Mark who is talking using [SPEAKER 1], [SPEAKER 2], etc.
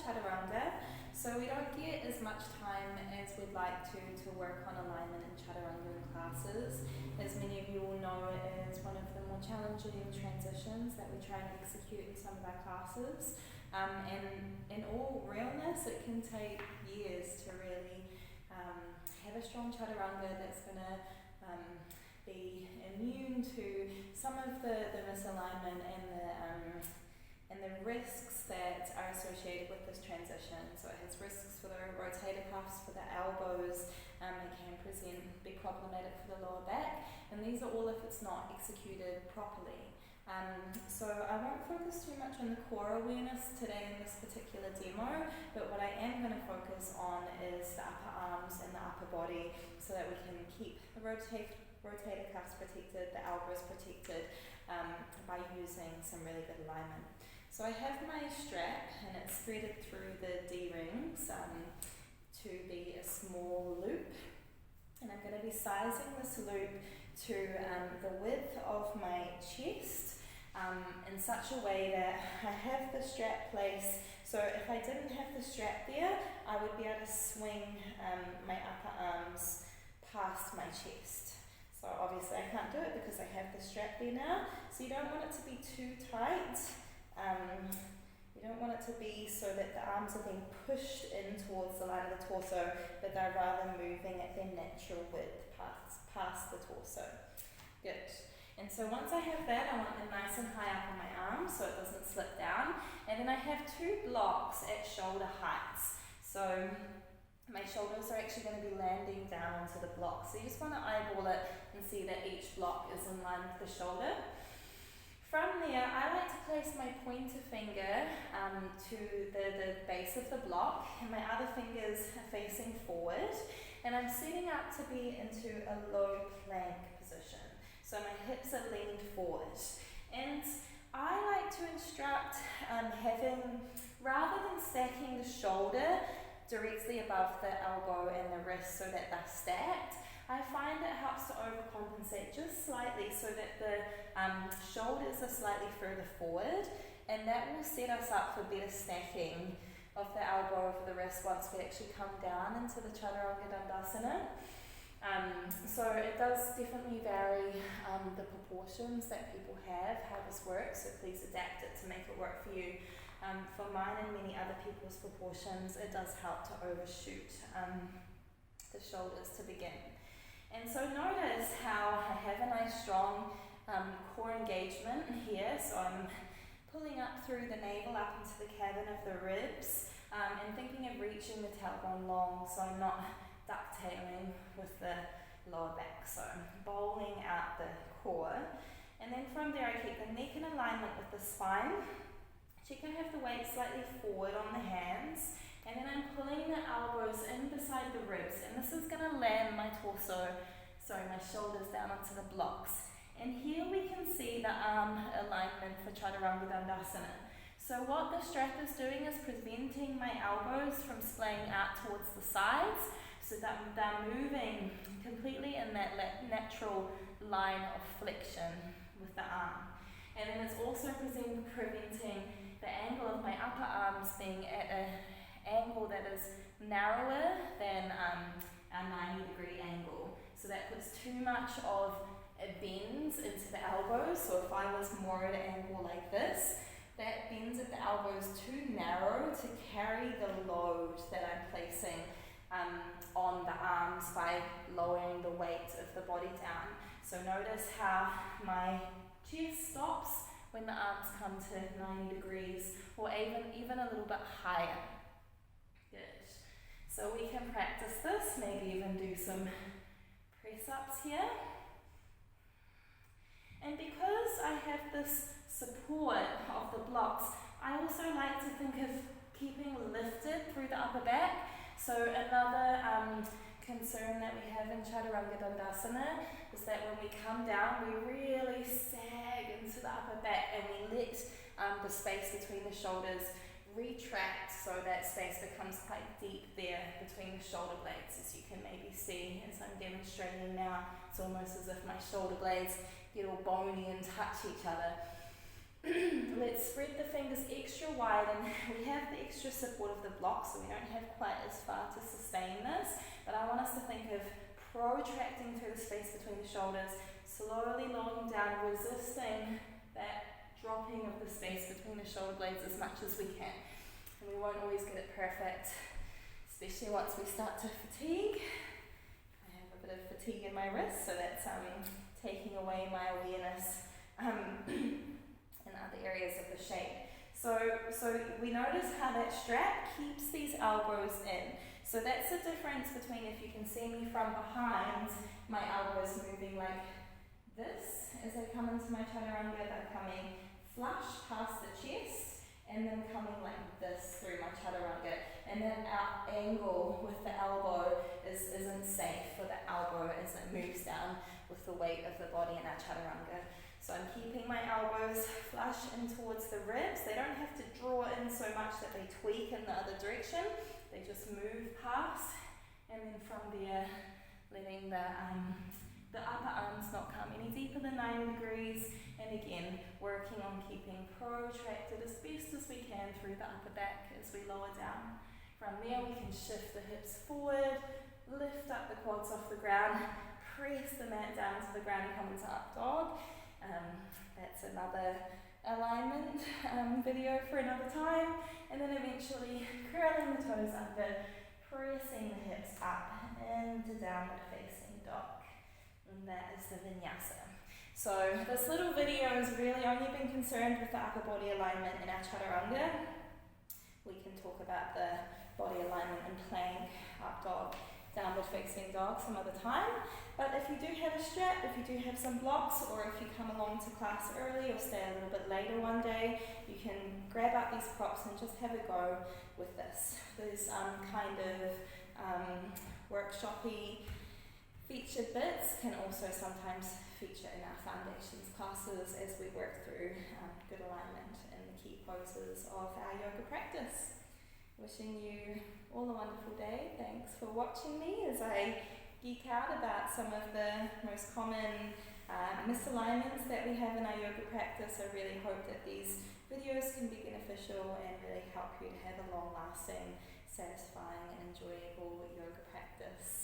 [SPEAKER 1] Chaturanga, so we don't get as much time as we'd like to work on alignment in Chaturanga in classes. As many of you will know, it is one of the more challenging transitions that we try and execute in some of our classes. And in all realness, it can take years to really have a strong Chaturanga that's going to be immune to some of the misalignment and the risks that are associated with this transition. So it has risks for the rotator cuffs, for the elbows, it can be problematic for the lower back, and these are all if it's not executed properly. So I won't focus too much on the core awareness today in this particular demo, but what I am going to focus on is the upper arms and the upper body so that we can keep the rotator cuffs protected, the elbows protected by using some really good alignment. So I have my strap and it's threaded through the D-rings to be a small loop, and I'm going to be sizing this loop to the width of my chest in such a way that I have the strap placed, so if I didn't have the strap there, I would be able to swing my upper arms past my chest. So obviously I can't do it because I have the strap there now, so you don't want it to be too tight. You don't want it to be so that the arms are being pushed in towards the line of the torso, but they're rather moving at their natural width past the torso. Good. And so once I have that, I want them nice and high up on my arms so it doesn't slip down. And then I have two blocks at shoulder heights. So my shoulders are actually going to be landing down onto the block. So you just want to eyeball it and see that each block is in line with the shoulder. From there, I like to place my pointer finger to the base of the block, and my other fingers are facing forward, and I'm setting up to be into a low plank position. So my hips are leaned forward. And I like to instruct having, rather than stacking the shoulder directly above the elbow and the wrist so that they're stacked, I find it helps to overcompensate just slightly so that the shoulders are slightly further forward, and that will set us up for better stacking of the elbow over the wrist once we actually come down into the Chaturanga Dandasana. So it does definitely vary the proportions that people have, how this works, so please adapt it to make it work for you. For mine and many other people's proportions, it does help to overshoot the shoulders to begin. And so notice how I have a nice strong core engagement here, so I'm pulling up through the navel up into the cavern of the ribs and thinking of reaching the tailbone long so I'm not ducktailing with the lower back. So I'm bowling out the core, and then from there I keep the neck in alignment with the spine. Check I have the weight slightly forward on the hands, and then I'm pulling the elbows in beside the ribs, and this is going to land my my shoulders down onto the blocks. And here we can see the arm alignment for Chaturanga Dandasana. So what the strap is doing is preventing my elbows from splaying out towards the sides, so that they're moving completely in that natural line of flexion with the arm. And then it's also preventing the angle of my upper arms being at an angle that is narrower than our 90-degree angle. So that puts too much of a bend into the elbows. So if I was more at an angle like this, that bends at the elbows too narrow to carry the load that I'm placing on the arms by lowering the weight of the body down. So notice how my chest stops when the arms come to 90 degrees, or even a little bit higher. Good. So we can practice this, maybe even do some press-ups here. And because I have this support of the blocks, I also like to think of keeping lifted through the upper back. So another concern that we have in Chaturanga Dandasana is that when we come down, we really sag into the upper back and we let the space between the shoulders retract, so that space becomes quite deep there between the shoulder blades, as you can maybe see as I'm demonstrating now. It's almost as if my shoulder blades get all bony and touch each other. Let's spread the fingers extra wide, and we have the extra support of the block, so we don't have quite as far to sustain this, but I want us to think of protracting through the space between the shoulders, slowly lowering down, resisting that dropping of the space between the shoulder blades as much as we can. And we won't always get it perfect, especially once we start to fatigue. I have a bit of fatigue in my wrist, so that's taking away my awareness in other areas of the shape. So we notice how that strap keeps these elbows in. So that's the difference between, if you can see me from behind, my elbows moving like this as I come into my chaturanga. They're coming flush past the chest and then coming like this through my chaturanga. And that angle with the elbow isn't safe for the elbow as it moves down with the weight of the body in our chaturanga. So I'm keeping my elbows flush in towards the ribs. They don't have to draw in so much that they tweak in the other direction. They just move past, and then from there, letting the upper arms not come any deeper than 90 degrees. And again, working on keeping protracted as best as we can through the upper back as we lower down. From there, we can shift the hips forward, lift up the quads off the ground, press the mat down to the ground and come into up dog. That's another alignment video for another time. And then eventually curling the toes under, pressing the hips up into downward facing dog. And that is the vinyasa. So this little video has really only been concerned with the upper body alignment in our chaturanga. We can talk about the body alignment in plank, up dog, downward facing dog some other time. But if you do have a strap, if you do have some blocks, or if you come along to class early or stay a little bit later one day, you can grab up these props and just have a go with this. These kind of workshop-y featured bits can also sometimes feature in our foundations classes as we work through good alignment and the key poses of our yoga practice. Wishing you all a wonderful day. Thanks for watching me as I geek out about some of the most common misalignments that we have in our yoga practice. I really hope that these videos can be beneficial and really help you to have a long-lasting, satisfying and enjoyable yoga practice.